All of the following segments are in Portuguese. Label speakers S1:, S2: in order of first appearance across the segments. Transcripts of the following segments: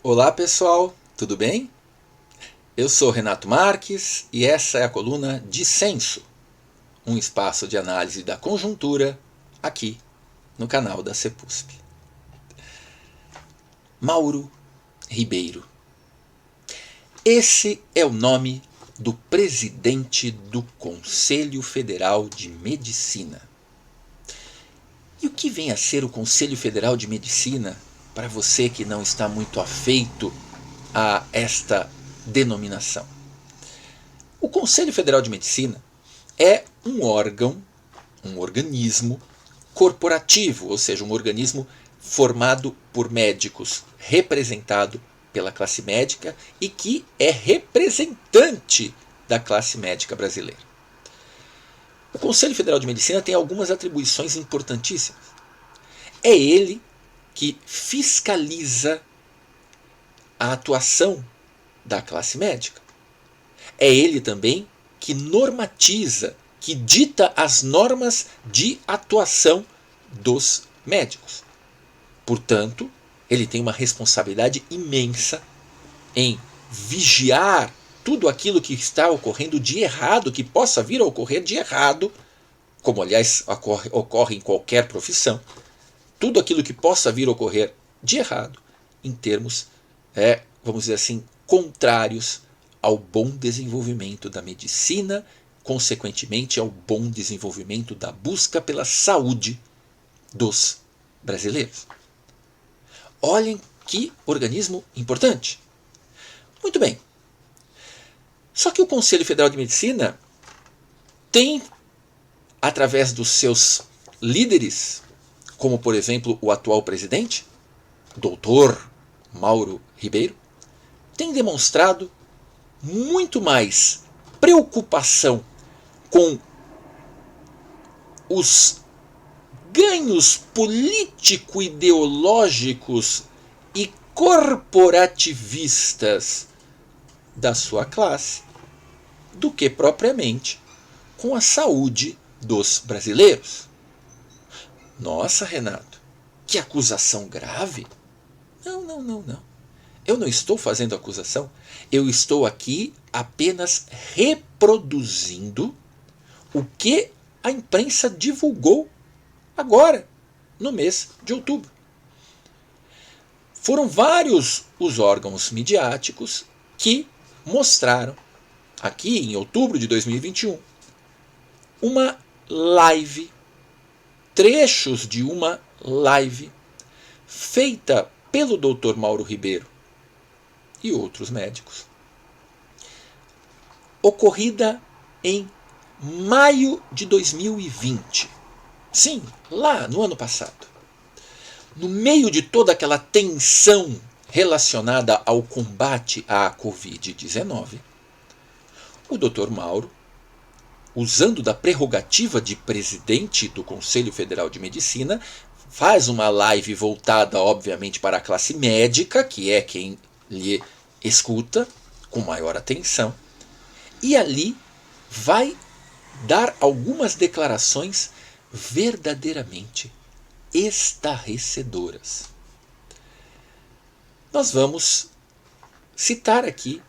S1: Olá pessoal, tudo bem? Eu sou Renato Marques e essa é a coluna Dissenso, um espaço de análise da conjuntura aqui no canal da CEPUSP. Mauro Ribeiro. Esse é o nome do presidente do Conselho Federal de Medicina. E o que vem a ser o Conselho Federal de Medicina para você que não está muito afeito a esta denominação? O Conselho Federal de Medicina é um órgão, um organismo corporativo, ou seja, um organismo formado por médicos, representado pela classe médica e que é representante da classe médica brasileira. O Conselho Federal de Medicina tem algumas atribuições importantíssimas. É ele que fiscaliza a atuação da classe médica. É ele também que normatiza, que dita as normas de atuação dos médicos. Portanto, ele tem uma responsabilidade imensa em vigiar tudo aquilo que está ocorrendo de errado, que possa vir a ocorrer de errado, como aliás ocorre em qualquer profissão, tudo aquilo que possa vir a ocorrer de errado em termos, vamos dizer assim, contrários ao bom desenvolvimento da medicina, consequentemente ao bom desenvolvimento da busca pela saúde dos brasileiros. Olhem que organismo importante. Muito bem. Só que o Conselho Federal de Medicina tem, através dos seus líderes, como por exemplo o atual presidente, Dr. Mauro Ribeiro, tem demonstrado muito mais preocupação com os ganhos político-ideológicos e corporativistas da sua classe do que propriamente com a saúde dos brasileiros. Nossa, Renato, que acusação grave! Não. Eu não estou fazendo acusação. Eu estou aqui apenas reproduzindo o que a imprensa divulgou agora, no mês de outubro. Foram vários os órgãos midiáticos que mostraram, aqui em outubro de 2021, uma live, trechos de uma live feita pelo Dr. Mauro Ribeiro e outros médicos, ocorrida em maio de 2020. Sim, lá no ano passado. No meio de toda aquela tensão relacionada ao combate à Covid-19, o Dr. Mauro, usando da prerrogativa de presidente do Conselho Federal de Medicina, faz uma live voltada, obviamente, para a classe médica, que é quem lhe escuta com maior atenção, e ali vai dar algumas declarações verdadeiramente estarrecedoras. Nós vamos citar aqui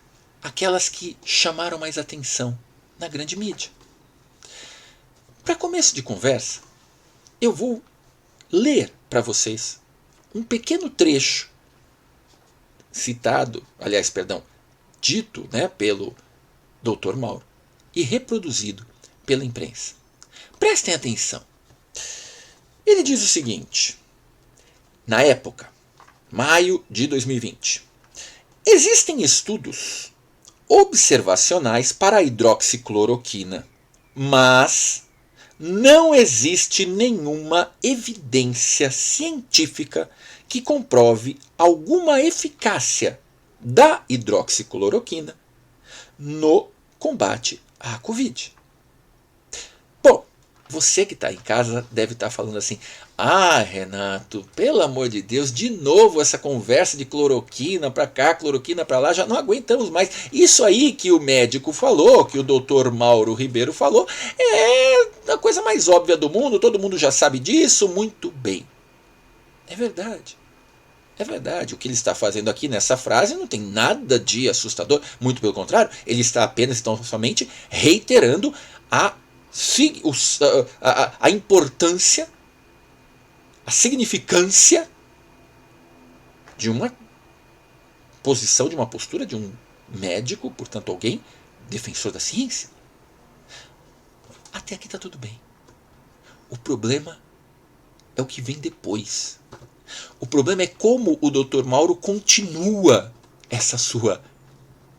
S1: aquelas que chamaram mais atenção na grande mídia. Para começo de conversa, eu vou ler para vocês um pequeno trecho dito pelo Dr. Mauro e reproduzido pela imprensa. Prestem atenção. Ele diz o seguinte, na época, maio de 2020, existem estudos observacionais para a hidroxicloroquina, mas não existe nenhuma evidência científica que comprove alguma eficácia da hidroxicloroquina no combate à Covid. Bom, você que está em casa deve estar falando assim, Renato, pelo amor de Deus, de novo essa conversa de cloroquina para cá, cloroquina para lá, já não aguentamos mais. Isso aí que o médico falou, que o Dr. Mauro Ribeiro falou, é a coisa mais óbvia do mundo, todo mundo já sabe disso, muito bem. É verdade. É verdade, o que ele está fazendo aqui nessa frase não tem nada de assustador, muito pelo contrário, ele está apenas, então, somente reiterando a importância, a significância de uma posição, de uma postura de um médico, portanto alguém defensor da ciência. Até aqui está tudo bem. O problema é o que vem depois. O problema é como o Dr. Mauro continua essa sua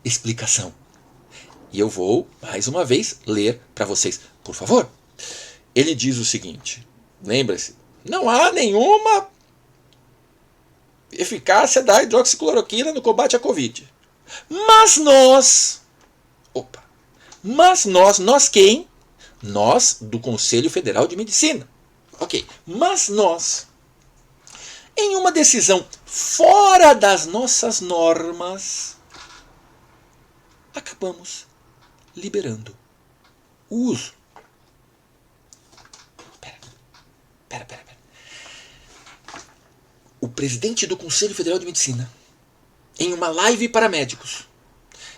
S1: explicação. E eu vou, mais uma vez, ler para vocês. Por favor. Ele diz o seguinte, lembre-se, não há nenhuma eficácia da hidroxicloroquina no combate à Covid. Mas nós quem? Nós do Conselho Federal de Medicina. Ok, mas nós, em uma decisão fora das nossas normas, acabamos liberando o uso. Pera. O presidente do Conselho Federal de Medicina, em uma live para médicos,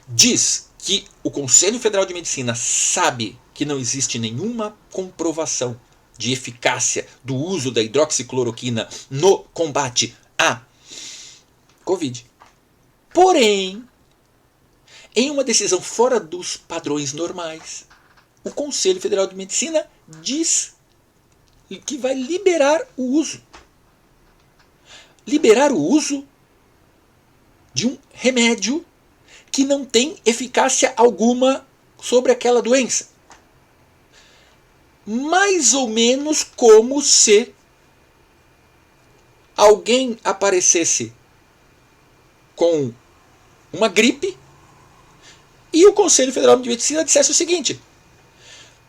S1: diz que o Conselho Federal de Medicina sabe que não existe nenhuma comprovação de eficácia do uso da hidroxicloroquina no combate à Covid. Porém, em uma decisão fora dos padrões normais, o Conselho Federal de Medicina diz que vai liberar o uso. Liberar o uso de um remédio que não tem eficácia alguma sobre aquela doença. Mais ou menos como se alguém aparecesse com uma gripe e o Conselho Federal de Medicina dissesse o seguinte: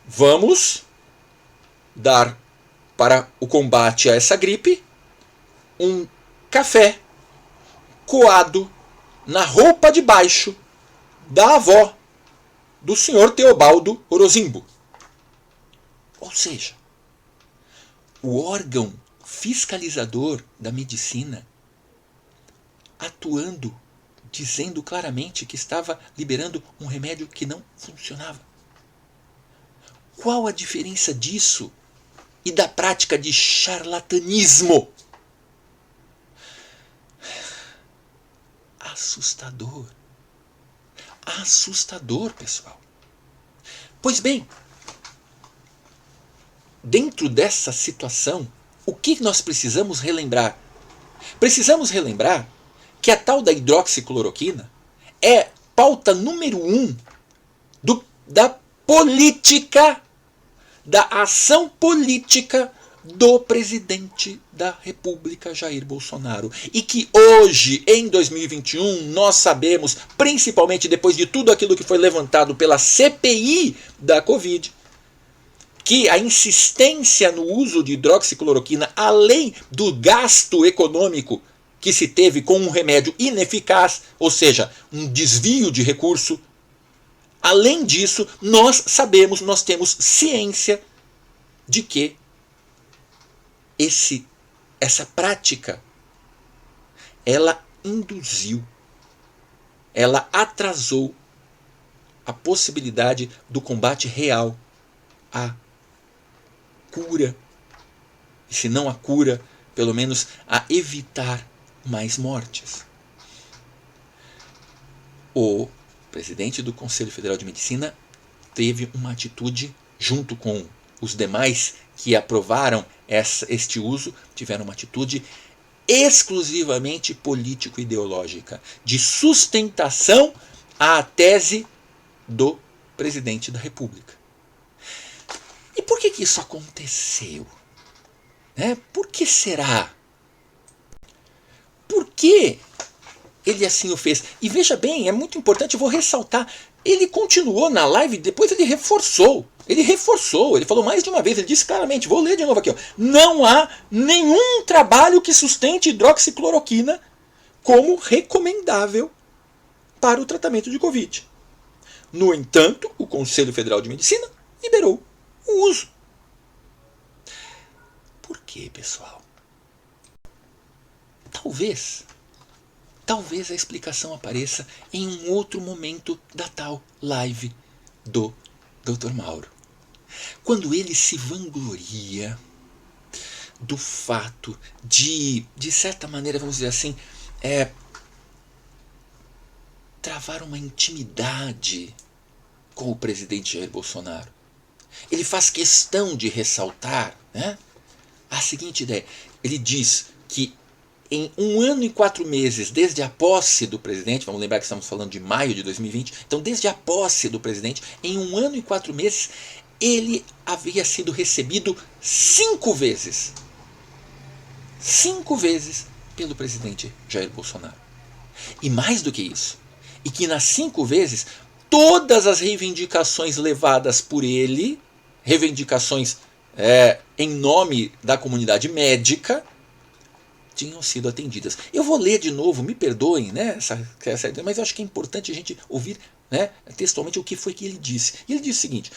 S1: vamos dar para o combate a essa gripe um café coado na roupa de baixo da avó do senhor Teobaldo Orozimbo. Ou seja, o órgão fiscalizador da medicina atuando, dizendo claramente que estava liberando um remédio que não funcionava. Qual a diferença disso e da prática de charlatanismo? Assustador. Assustador, pessoal. Pois bem, dentro dessa situação, o que nós precisamos relembrar? Precisamos relembrar que a tal da hidroxicloroquina é pauta número 1 da política, da ação política do presidente da República, Jair Bolsonaro. E que hoje, em 2021, nós sabemos, principalmente depois de tudo aquilo que foi levantado pela CPI da Covid, que a insistência no uso de hidroxicloroquina, além do gasto econômico que se teve com um remédio ineficaz, ou seja, um desvio de recurso, além disso, nós sabemos, nós temos ciência de que essa prática, ela induziu, ela atrasou a possibilidade do combate real à cura, e se não a cura, pelo menos a evitar mais mortes. O presidente do Conselho Federal de Medicina teve uma atitude, junto com os demais que aprovaram este uso, tiveram uma atitude exclusivamente político-ideológica, de sustentação à tese do presidente da República. E por que isso aconteceu? Por que será? Por que ele assim o fez? E veja bem, é muito importante, eu vou ressaltar, ele continuou na live, depois ele reforçou, ele falou mais de uma vez, ele disse claramente, vou ler de novo aqui, ó, não há nenhum trabalho que sustente hidroxicloroquina como recomendável para o tratamento de Covid. No entanto, o Conselho Federal de Medicina liberou o uso. Por quê, pessoal? talvez a explicação apareça em um outro momento da tal live do Dr. Mauro. Quando ele se vangloria do fato de certa maneira, vamos dizer assim, travar uma intimidade com o presidente Jair Bolsonaro. Ele faz questão de ressaltar, né, a seguinte ideia. Ele diz que em 1 ano e 4 meses, desde a posse do presidente, vamos lembrar que estamos falando de maio de 2020, então desde a posse do presidente, em 1 ano e 4 meses, ele havia sido recebido 5 vezes. 5 vezes pelo presidente Jair Bolsonaro. E mais do que isso, e que nas 5 vezes, todas as reivindicações levadas por ele, reivindicações em nome da comunidade médica, tinham sido atendidas. Eu vou ler de novo, me perdoem, né, mas eu acho que é importante a gente ouvir, né, textualmente o que foi que ele disse. Ele disse o seguinte: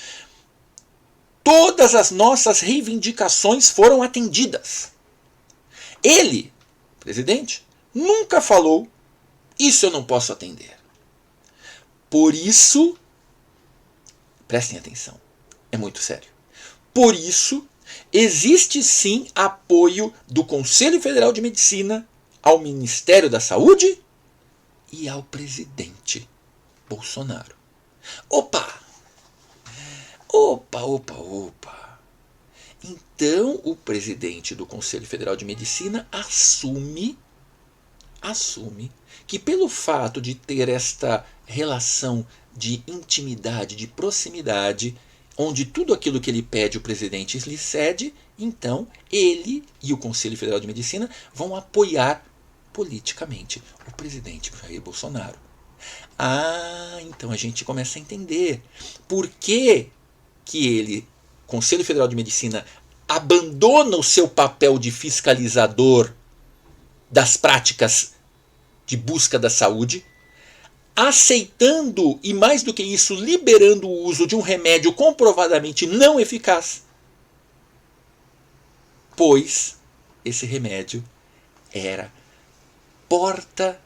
S1: todas as nossas reivindicações foram atendidas. Ele, presidente, nunca falou: isso eu não posso atender. Por isso, prestem atenção, é muito sério. Por isso, existe sim apoio do Conselho Federal de Medicina ao Ministério da Saúde e ao presidente Bolsonaro. Opa! Então, o presidente do Conselho Federal de Medicina assume que pelo fato de ter esta relação de intimidade, de proximidade, onde tudo aquilo que ele pede o presidente lhe cede, então ele e o Conselho Federal de Medicina vão apoiar politicamente o presidente Jair Bolsonaro. Então a gente começa a entender por que ele, Conselho Federal de Medicina, abandona o seu papel de fiscalizador das práticas de busca da saúde, aceitando e, mais do que isso, liberando o uso de um remédio comprovadamente não eficaz, pois esse remédio era porta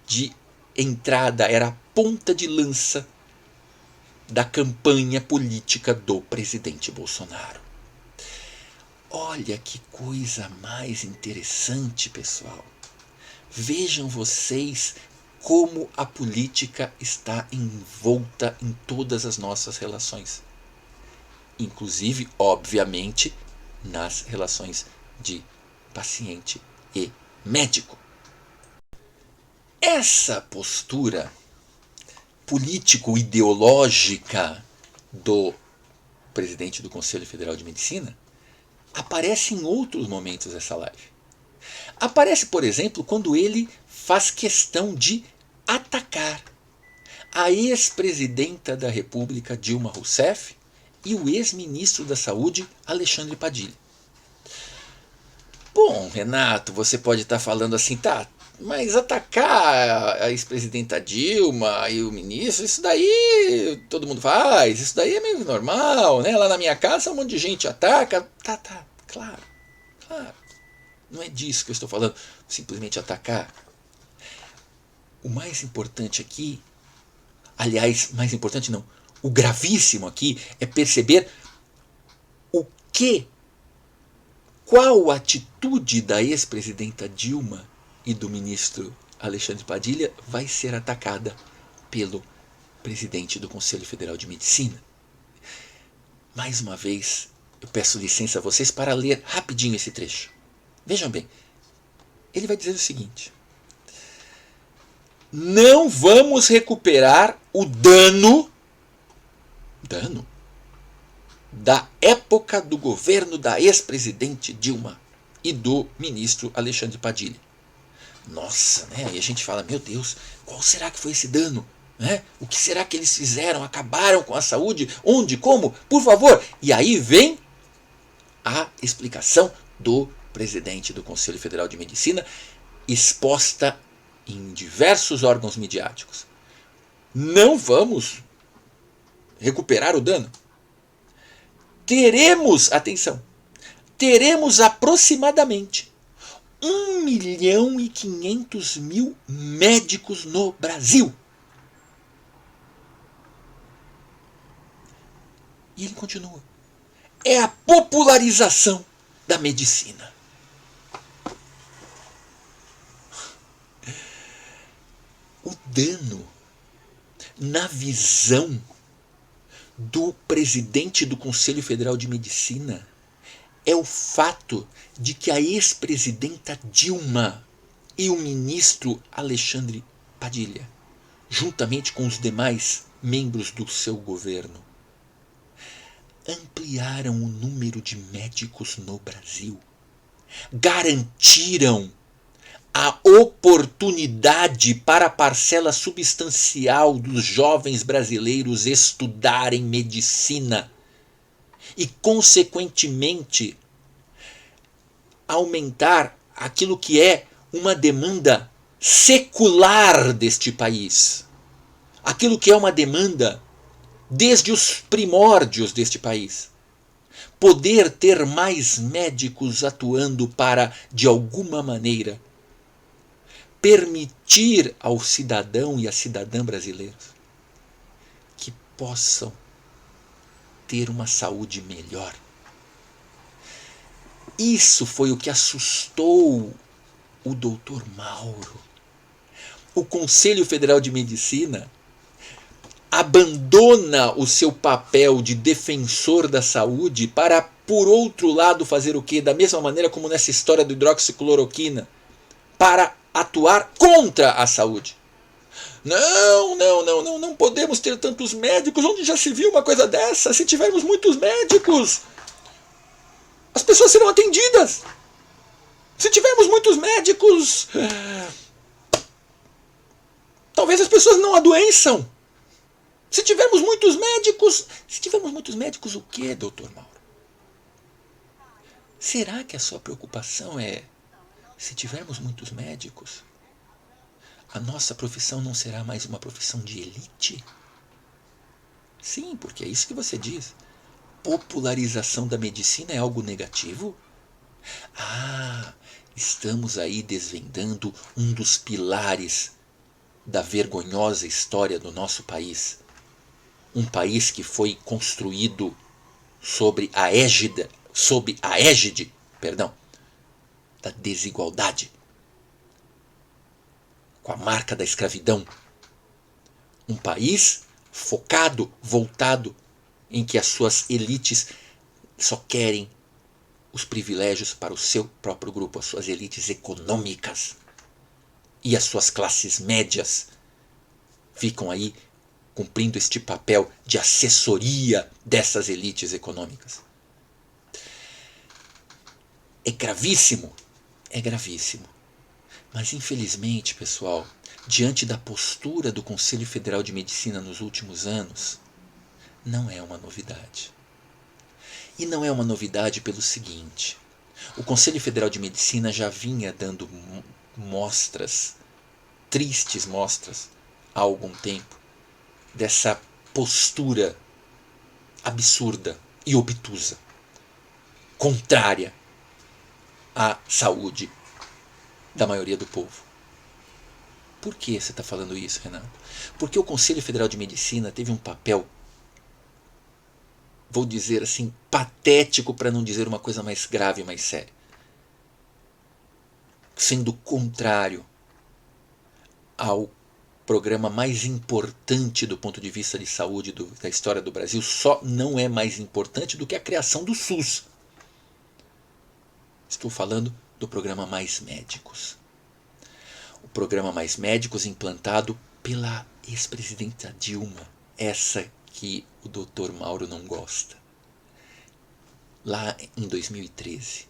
S1: de entrada, era a ponta de lança da campanha política do presidente Bolsonaro. Olha que coisa mais interessante, pessoal. Vejam vocês como a política está envolta em todas as nossas relações. Inclusive, obviamente, nas relações de paciente e médico. Essa postura político-ideológica do presidente do Conselho Federal de Medicina aparece em outros momentos dessa live. Aparece, por exemplo, quando ele faz questão de atacar a ex-presidenta da República, Dilma Rousseff, e o ex-ministro da Saúde, Alexandre Padilha. Bom, Renato, você pode estar falando assim, tá, mas atacar a ex-presidenta Dilma e o ministro, isso daí todo mundo faz, isso daí é meio normal, né? Lá na minha casa um monte de gente ataca. Tá, claro. Não é disso que eu estou falando, simplesmente atacar. O mais importante aqui, aliás, mais importante não, o gravíssimo aqui é perceber qual a atitude da ex-presidenta Dilma e do ministro Alexandre Padilha vai ser atacada pelo presidente do Conselho Federal de Medicina. Mais uma vez, eu peço licença a vocês para ler rapidinho esse trecho. Vejam bem, ele vai dizer o seguinte: não vamos recuperar o dano da época do governo da ex-presidente Dilma e do ministro Alexandre Padilha. Nossa, né? Aí a gente fala, meu Deus, qual será que foi esse dano? Né? O que será que eles fizeram? Acabaram com a saúde? Onde? Como? Por favor! E aí vem a explicação do presidente do Conselho Federal de Medicina, exposta em diversos órgãos midiáticos. Não vamos recuperar o dano. Teremos aproximadamente 1.500.000 médicos no Brasil. E ele continua. É a popularização da medicina. O dano na visão do presidente do Conselho Federal de Medicina é o fato de que a ex-presidenta Dilma e o ministro Alexandre Padilha, juntamente com os demais membros do seu governo, ampliaram o número de médicos no Brasil, garantiram a oportunidade para a parcela substancial dos jovens brasileiros estudarem medicina e, consequentemente, aumentar aquilo que é uma demanda secular deste país, aquilo que é uma demanda desde os primórdios deste país. Poder ter mais médicos atuando para, de alguma maneira, permitir ao cidadão e à cidadã brasileiros que possam ter uma saúde melhor. Isso foi o que assustou o Dr. Mauro. O Conselho Federal de Medicina abandona o seu papel de defensor da saúde para, por outro lado, fazer o quê? Da mesma maneira como nessa história do hidroxicloroquina, para atuar contra a saúde. Não podemos ter tantos médicos. Onde já se viu uma coisa dessa? Se tivermos muitos médicos, as pessoas serão atendidas. Se tivermos muitos médicos, talvez as pessoas não adoeçam. Se tivermos muitos médicos, o que, doutor Mauro? Será que a sua preocupação é, se tivermos muitos médicos, a nossa profissão não será mais uma profissão de elite? Sim, porque é isso que você diz. Popularização da medicina é algo negativo? Estamos aí desvendando um dos pilares da vergonhosa história do nosso país. Um país que foi construído sob a égide da desigualdade, com a marca da escravidão. Um país focado, voltado, em que as suas elites só querem os privilégios para o seu próprio grupo, as suas elites econômicas. E as suas classes médias ficam aí cumprindo este papel de assessoria dessas elites econômicas. É gravíssimo, Mas infelizmente, pessoal, diante da postura do Conselho Federal de Medicina nos últimos anos, não é uma novidade. E não é uma novidade pelo seguinte: o Conselho Federal de Medicina já vinha dando tristes mostras, há algum tempo, dessa postura absurda e obtusa, contrária à saúde da maioria do povo. Por que você está falando isso, Renato? Porque o Conselho Federal de Medicina teve um papel, vou dizer assim, patético, para não dizer uma coisa mais grave, mais séria. Sendo contrário ao programa mais importante do ponto de vista de saúde da história do Brasil, só não é mais importante do que a criação do SUS. Estou falando do programa Mais Médicos. O programa Mais Médicos implantado pela ex-presidenta Dilma, essa que o Dr. Mauro não gosta, lá em 2013.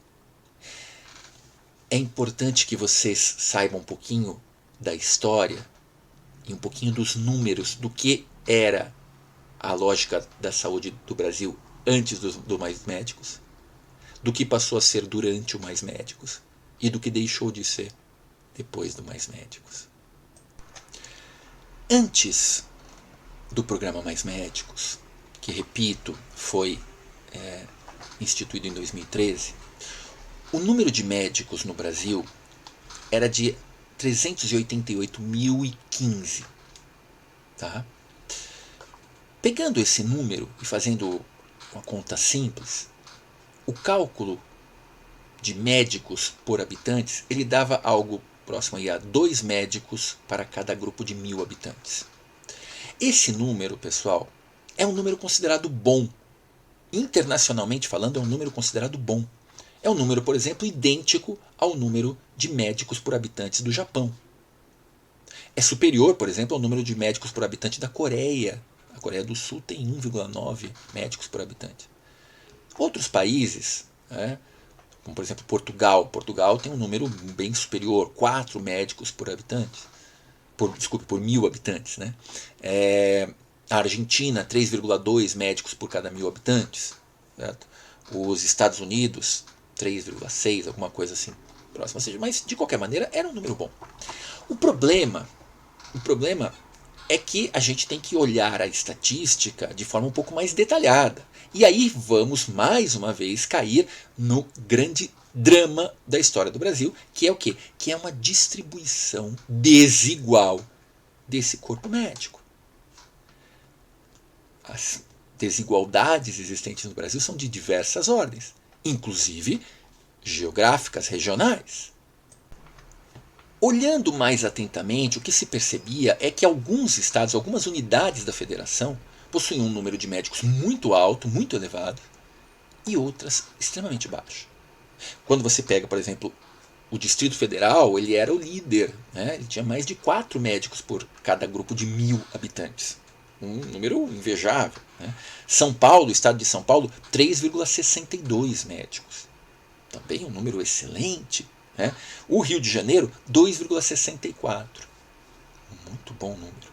S1: É importante que vocês saibam um pouquinho da história e um pouquinho dos números do que era a lógica da saúde do Brasil antes do Mais Médicos, do que passou a ser durante o Mais Médicos e do que deixou de ser depois do Mais Médicos. Antes do programa Mais Médicos, que, repito, foi instituído em 2013, o número de médicos no Brasil era de 388.015. Tá? Pegando esse número e fazendo uma conta simples, o cálculo de médicos por habitantes, ele dava algo próximo aí a 2 médicos para cada grupo de 1.000 habitantes. Esse número, pessoal, é um número considerado bom. Internacionalmente falando, é um número considerado bom. É um número, por exemplo, idêntico ao número de médicos por habitantes do Japão. É superior, por exemplo, ao número de médicos por habitante da Coreia. A Coreia do Sul tem 1,9 médicos por habitante. Outros países, como por exemplo Portugal. Portugal tem um número bem superior, 4 médicos por habitante. Por 1.000 habitantes. Né? A Argentina, 3,2 médicos por cada 1.000 habitantes. Certo? Os Estados Unidos, 3,6, alguma coisa assim próxima. Mas, de qualquer maneira, era um número bom. O problema é que a gente tem que olhar a estatística de forma um pouco mais detalhada. E aí vamos, mais uma vez, cair no grande drama da história do Brasil, que é o quê? Que é uma distribuição desigual desse corpo médico. As desigualdades existentes no Brasil são de diversas ordens, inclusive geográficas, regionais. Olhando mais atentamente, o que se percebia é que alguns estados, algumas unidades da federação, possuíam um número de médicos muito alto, muito elevado, e outras extremamente baixo. Quando você pega, por exemplo, o Distrito Federal, ele era o líder, né? Ele tinha mais de 4 médicos por cada grupo de 1.000 habitantes. Um número invejável. Né? São Paulo, o estado de São Paulo, 3,62 médicos. Também um número excelente. Né? O Rio de Janeiro, 2,64. Muito bom número.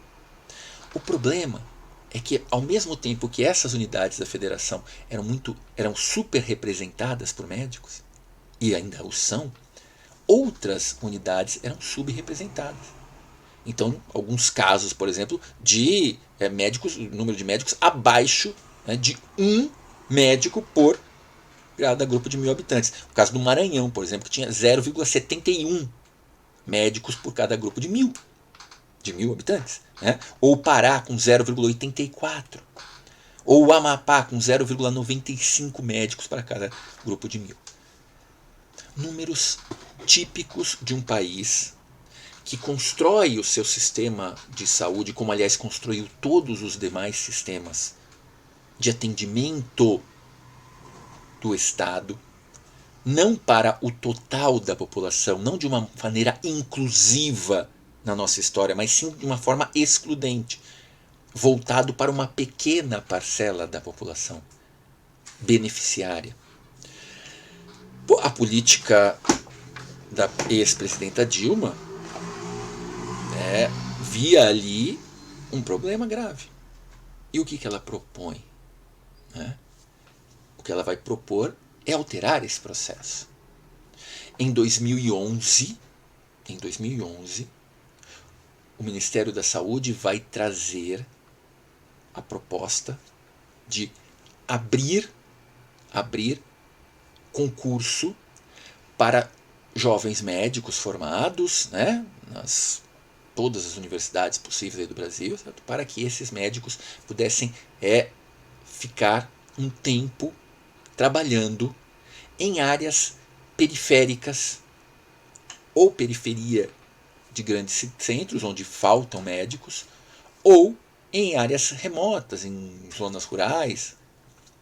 S1: O problema é que, ao mesmo tempo que essas unidades da federação eram super representadas por médicos, e ainda o são, outras unidades eram subrepresentadas. Então, alguns casos, por exemplo, de número de médicos abaixo, de um médico por cada grupo de 1.000 habitantes. O caso do Maranhão, por exemplo, que tinha 0,71 médicos por cada grupo de 1.000 habitantes. Né? Ou o Pará com 0,84. Ou o Amapá com 0,95 médicos para cada grupo de 1.000. Números típicos de um país que constrói o seu sistema de saúde, como aliás construiu todos os demais sistemas de atendimento do Estado, não para o total da população, não de uma maneira inclusiva na nossa história, mas sim de uma forma excludente, voltado para uma pequena parcela da população beneficiária. A política da ex-presidenta Dilma via ali um problema grave. E o que ela propõe? O que ela vai propor é alterar esse processo. Em 2011, o Ministério da Saúde vai trazer a proposta de abrir concurso para jovens médicos formados, nas todas as universidades possíveis aí do Brasil, certo? Para que esses médicos pudessem ficar um tempo trabalhando em áreas periféricas ou periferia de grandes centros onde faltam médicos, ou em áreas remotas, em zonas rurais,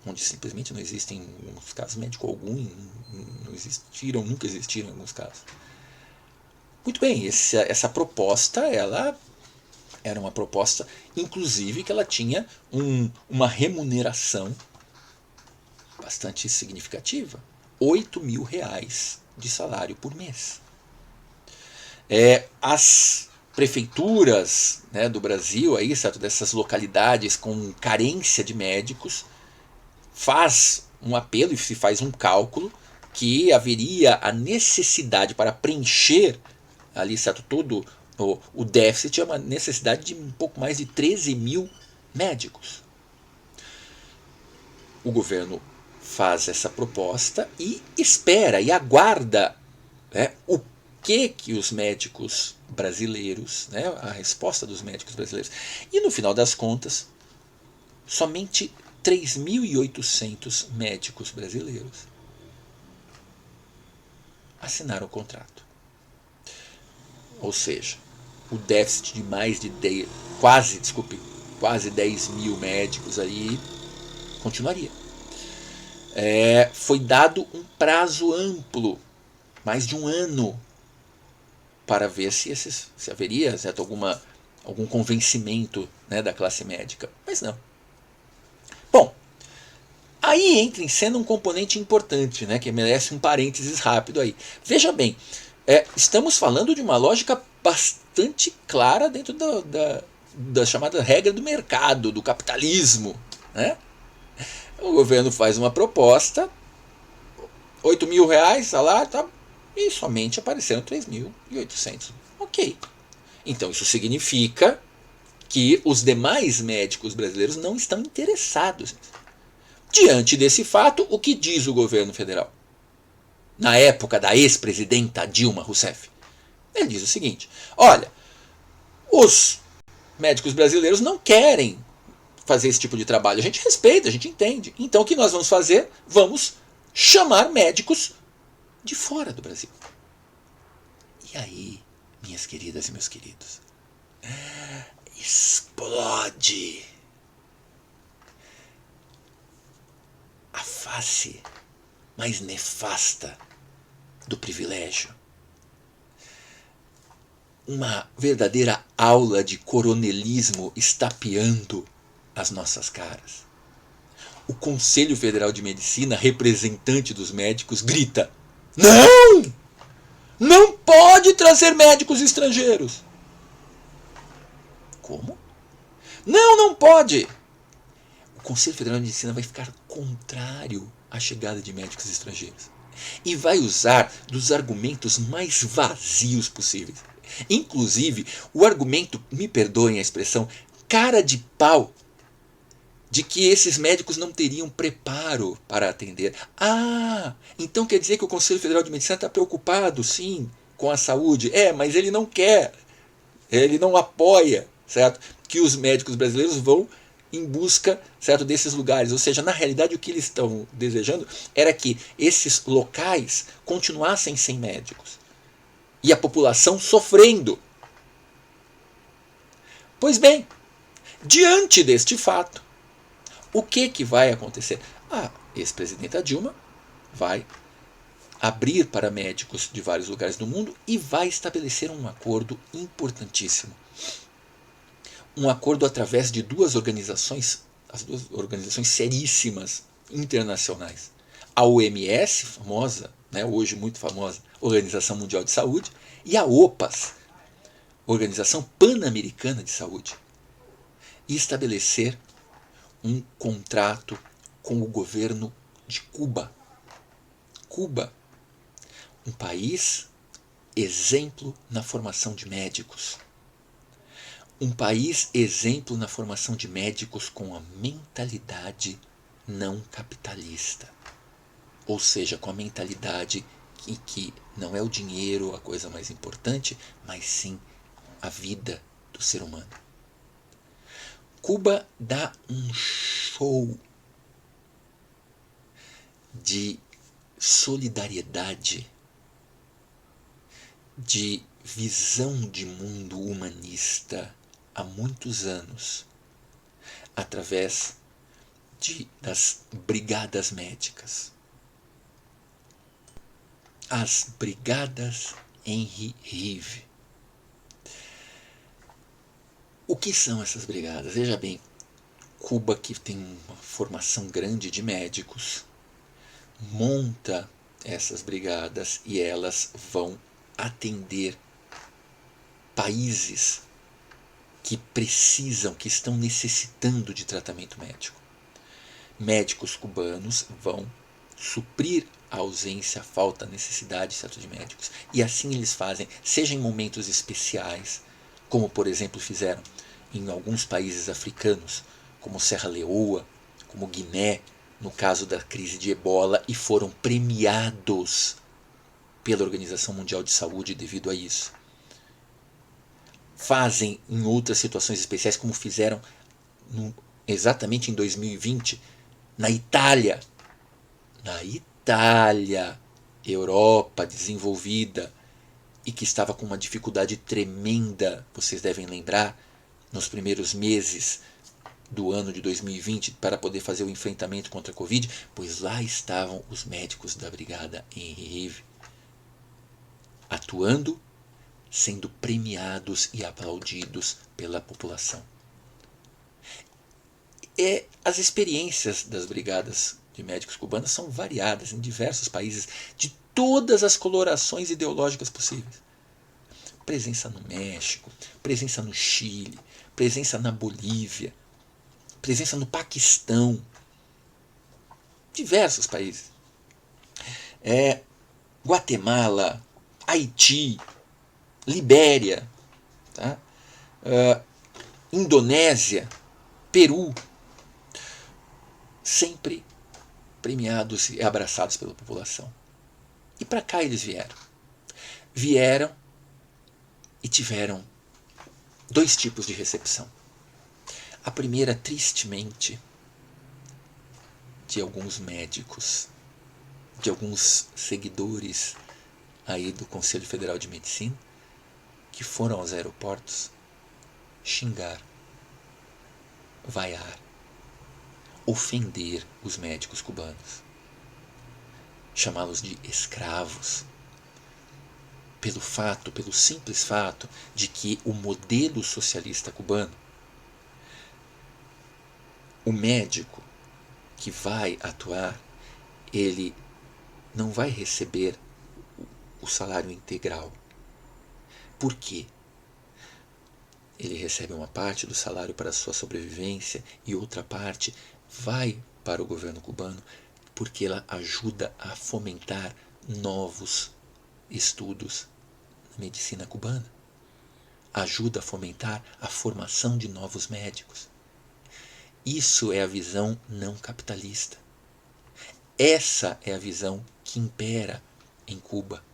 S1: onde simplesmente não existem, em alguns casos, médico algum, nunca existiram em alguns casos. Muito bem, essa proposta, ela era uma proposta, inclusive, que ela tinha uma remuneração bastante significativa, R$8.000 de salário por mês. As prefeituras do Brasil, aí, certo, dessas localidades com carência de médicos, faz um apelo e se faz um cálculo que haveria a necessidade para preencher ali, certo, todo o déficit, é uma necessidade de um pouco mais de 13.000 médicos. O governo faz essa proposta e espera e aguarda o que os médicos brasileiros, né, a resposta dos médicos brasileiros. E no final das contas, somente 3.800 médicos brasileiros assinaram o contrato. Ou seja, o déficit de mais de quase 10 mil médicos aí continuaria. Foi dado um prazo amplo, mais de um ano, para ver se haveria, certo, algum convencimento, né, da classe médica. Mas não. Bom, aí entra em cena um componente importante, né, que merece um parênteses rápido aí. Veja bem, estamos falando de uma lógica bastante clara dentro da chamada regra do mercado, do capitalismo, né? O governo faz uma proposta, 8 mil reais, salário, tá, e somente apareceram 3.800. Ok. Então isso significa que os demais médicos brasileiros não estão interessados. Diante desse fato, o que diz o governo federal? Na época da ex-presidenta Dilma Rousseff, ele diz o seguinte: olha, os médicos brasileiros não querem fazer esse tipo de trabalho. A gente respeita, a gente entende. Então o que nós vamos fazer? Vamos chamar médicos de fora do Brasil. E aí, minhas queridas e meus queridos, explode a face mais nefasta do privilégio. Uma verdadeira aula de coronelismo estapeando as nossas caras. O Conselho Federal de Medicina, representante dos médicos, grita: não! Não pode trazer médicos estrangeiros. Como? Não, não pode! O Conselho Federal de Medicina vai ficar contrário à chegada de médicos estrangeiros e vai usar dos argumentos mais vazios possíveis. Inclusive, o argumento, me perdoem a expressão, cara de pau, de que esses médicos não teriam preparo para atender. Ah, então quer dizer que o Conselho Federal de Medicina está preocupado, sim, com a saúde. Mas ele não quer, ele não apoia, certo, que os médicos brasileiros vão em busca, certo, desses lugares. Ou seja, na realidade o que eles estão desejando era que esses locais continuassem sem médicos e a população sofrendo. Pois bem, diante deste fato, o que vai acontecer? A ex-presidenta Dilma vai abrir para médicos de vários lugares do mundo e vai estabelecer um acordo importantíssimo. Um acordo através de as duas organizações seríssimas internacionais. A OMS, famosa, né, hoje muito famosa, Organização Mundial de Saúde, e a OPAS, Organização Pan-Americana de Saúde. E estabelecer um contrato com o governo de Cuba. Cuba, um país exemplo na formação de médicos. Um país exemplo na formação de médicos com a mentalidade não capitalista. Ou seja, com a mentalidade em que não é o dinheiro a coisa mais importante, mas sim a vida do ser humano. Cuba dá um show de solidariedade, de visão de mundo humanista há muitos anos, através das brigadas médicas. As Brigadas Henri Rive. O que são essas brigadas? Veja bem, Cuba, que tem uma formação grande de médicos, monta essas brigadas e elas vão atender países que precisam, que estão necessitando de tratamento médico. Médicos cubanos vão suprir a ausência, a falta, a necessidade, certo, de médicos. E assim eles fazem, seja em momentos especiais, como por exemplo fizeram em alguns países africanos, como Serra Leoa, como Guiné, no caso da crise de Ebola, e foram premiados pela Organização Mundial de Saúde devido a isso. Fazem em outras situações especiais, como fizeram exatamente em 2020, na Itália. Na Itália, Europa desenvolvida, e que estava com uma dificuldade tremenda, vocês devem lembrar, nos primeiros meses do ano de 2020 para poder fazer o enfrentamento contra a Covid, pois lá estavam os médicos da Brigada Henri, atuando, sendo premiados e aplaudidos pela população. As experiências das brigadas de médicos cubanas são variadas em diversos países de todas as colorações ideológicas possíveis. Presença no México, presença no Chile, presença na Bolívia, presença no Paquistão, diversos países. Guatemala, Haiti, Libéria, tá? Indonésia, Peru, sempre premiados e abraçados pela população. E para cá eles vieram. Vieram e tiveram dois tipos de recepção. A primeira, tristemente, de alguns médicos, de alguns seguidores aí do Conselho Federal de Medicina, que foram aos aeroportos xingar, vaiar, ofender os médicos cubanos, chamá-los de escravos, pelo simples fato de que o modelo socialista cubano, o médico que vai atuar, ele não vai receber o salário integral. Por quê? Ele recebe uma parte do salário para a sua sobrevivência e outra parte vai para o governo cubano porque ela ajuda a fomentar novos estudos na medicina cubana. Ajuda a fomentar a formação de novos médicos. Isso é a visão não capitalista. Essa é a visão que impera em Cuba.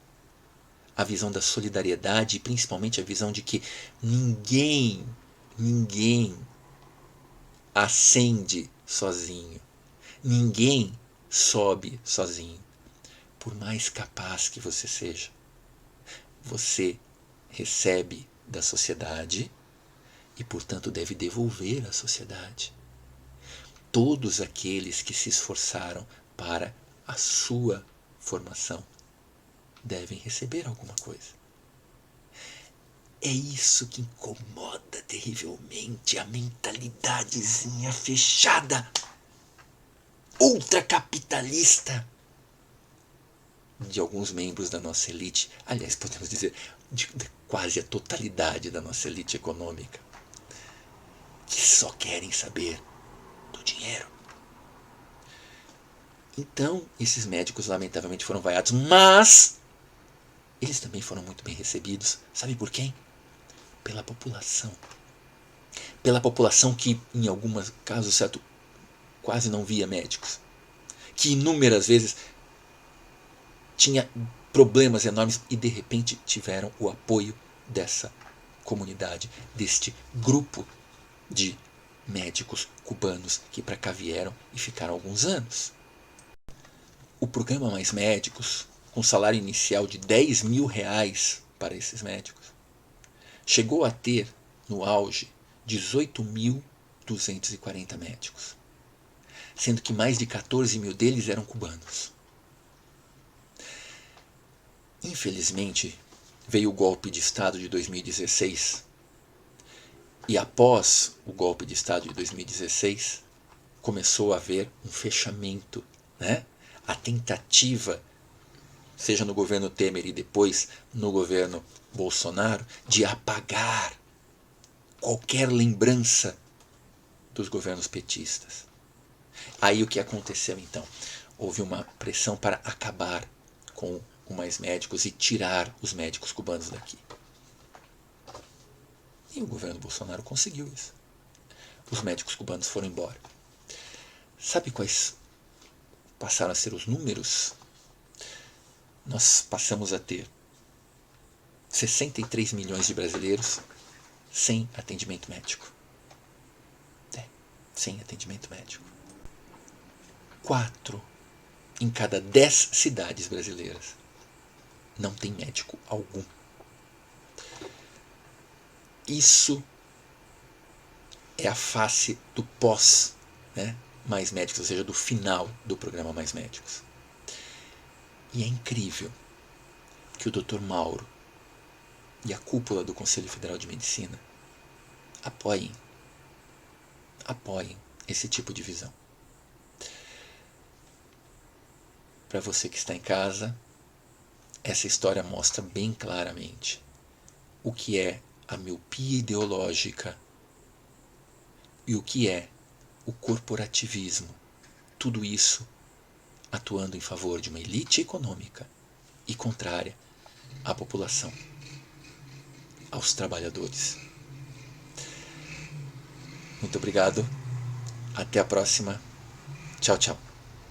S1: A visão da solidariedade e principalmente a visão de que ninguém ascende sozinho. Ninguém sobe sozinho. Por mais capaz que você seja, você recebe da sociedade e, portanto, deve devolver à sociedade. Todos aqueles que se esforçaram para a sua formação devem receber alguma coisa. É isso que incomoda terrivelmente a mentalidadezinha fechada, ultracapitalista de alguns membros da nossa elite. Aliás, podemos dizer, de quase a totalidade da nossa elite econômica, que só querem saber do dinheiro. Então, esses médicos lamentavelmente foram vaiados, mas eles também foram muito bem recebidos. Sabe por quem? Pela população. Pela população que, em alguns casos, certo, quase não via médicos. Que inúmeras vezes tinha problemas enormes e, de repente, tiveram o apoio dessa comunidade, deste grupo de médicos cubanos que para cá vieram e ficaram alguns anos. O programa Mais Médicos, com salário inicial de R$10.000 para esses médicos, chegou a ter, no auge, 18.240 médicos, sendo que mais de 14 mil deles eram cubanos. Infelizmente, veio o golpe de Estado de 2016, e após o golpe de Estado de 2016, começou a haver um fechamento, né? A tentativa, seja no governo Temer e depois no governo Bolsonaro, de apagar qualquer lembrança dos governos petistas. Aí o que aconteceu então? Houve uma pressão para acabar com o Mais Médicos e tirar os médicos cubanos daqui. E o governo Bolsonaro conseguiu isso. Os médicos cubanos foram embora. Sabe quais passaram a ser os números nós passamos a ter 63 milhões de brasileiros sem atendimento médico. Sem atendimento médico. 4 em cada 10 cidades brasileiras não tem médico algum. Isso é a face do pós, né, Mais Médicos, ou seja, do final do programa Mais Médicos. E é incrível que o Dr. Mauro e a cúpula do Conselho Federal de Medicina apoiem esse tipo de visão. Para você que está em casa, essa história mostra bem claramente o que é a miopia ideológica e o que é o corporativismo. Tudo isso atuando em favor de uma elite econômica e contrária à população, aos trabalhadores. Muito obrigado. Até a próxima. Tchau, tchau.